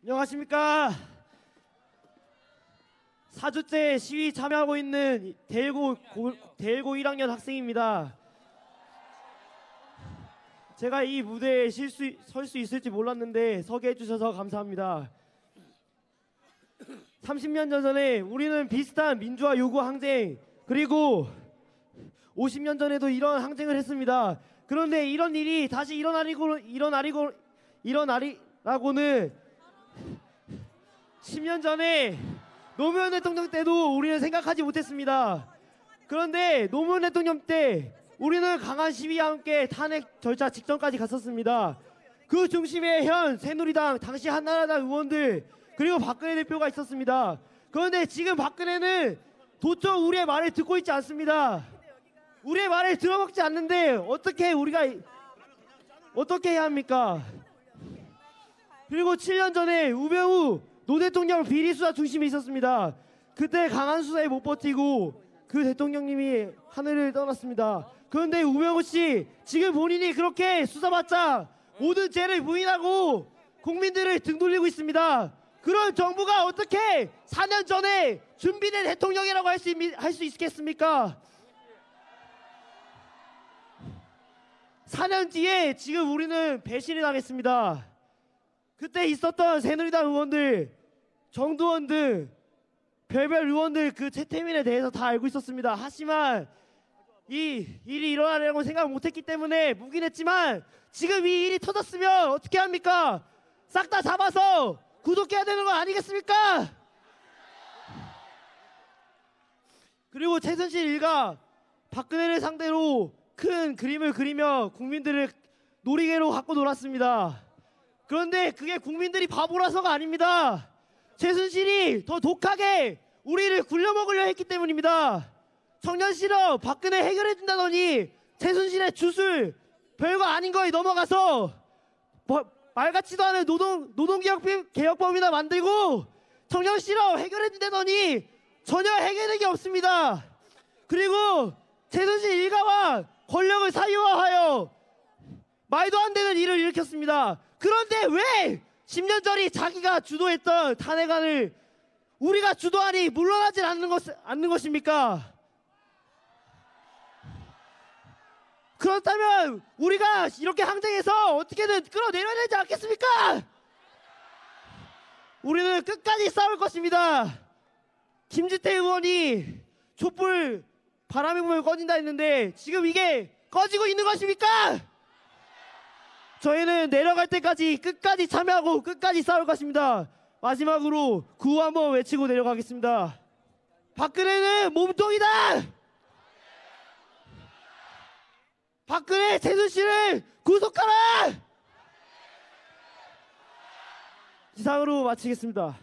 안녕하십니까. 4주째 시위 참여하고 있는 대일고 1학년 학생입니다. 제가 이 무대에 설 수 있을지 몰랐는데 서게 해주셔서 감사합니다. 30년 전에 우리는 비슷한 민주화 요구 항쟁, 그리고 50년 전에도 이런 항쟁을 했습니다. 그런데 이런 일이 다시 일어나리라고는 10년 전에 노무현 대통령 때도 우리는 생각하지 못했습니다. 그런데 노무현 대통령 때 우리는 강한 시위와 함께 탄핵 절차 직전까지 갔었습니다. 그 중심에 현 새누리당, 당시 한나라당 의원들, 그리고 박근혜 대표가 있었습니다. 그런데 지금 박근혜는 도처 우리의 말을 듣고 있지 않습니다. 우리의 말을 들어먹지 않는데 어떻게 해야 합니까? 그리고 7년 전에 우병우 노 대통령 비리 수사 중심에 있었습니다. 그때 강한 수사에 못 버티고 그 대통령님이 하늘을 떠났습니다. 그런데 우병우 씨, 지금 본인이 그렇게 수사받자 모든 죄를 부인하고 국민들을 등 돌리고 있습니다. 그런 정부가 어떻게 4년 전에 준비된 대통령이라고 할 수 있겠습니까? 4년 뒤에 지금 우리는 배신을 당했습니다. 그때 있었던 새누리당 의원들, 정두원 등 별별 의원들 그 최태민에 대해서 다 알고 있었습니다. 하지만 이 일이 일어나려고 생각 못했기 때문에 묵인했지만 지금 이 일이 터졌으면 어떻게 합니까? 싹 다 잡아서 구속해야 되는 거 아니겠습니까? 그리고 최순실 일가 박근혜를 상대로 큰 그림을 그리며 국민들을 놀이개로 갖고 놀았습니다. 그런데 그게 국민들이 바보라서가 아닙니다. 최순실이 더 독하게 우리를 굴려먹으려 했기 때문입니다. 청년 실업 박근혜 해결해준다더니 최순실의 주술 별거 아닌 거에 넘어가서 말 같지도 않은 노동개혁법이나 만들고 청년 실업 해결해준다더니 전혀 해결된 게 없습니다. 그리고 최순실 일가와 권력을 사유화하여 말도 안 되는 일을 일으켰습니다. 그런데 왜 10년 전이 자기가 주도했던 탄핵안을 우리가 주도하니 물러나지 않는 것입니까? 그렇다면 우리가 이렇게 항쟁해서 어떻게든 끌어내려야 되지 않겠습니까? 우리는 끝까지 싸울 것입니다. 김지태 의원이 촛불 바람이 불면 꺼진다 했는데 지금 이게 꺼지고 있는 것입니까? 저희는 내려갈 때까지 끝까지 참여하고 끝까지 싸울 것입니다. 마지막으로 구호 한번 외치고 내려가겠습니다. 박근혜는 몸통이다! 박근혜 최순실을 구속하라! 이상으로 마치겠습니다.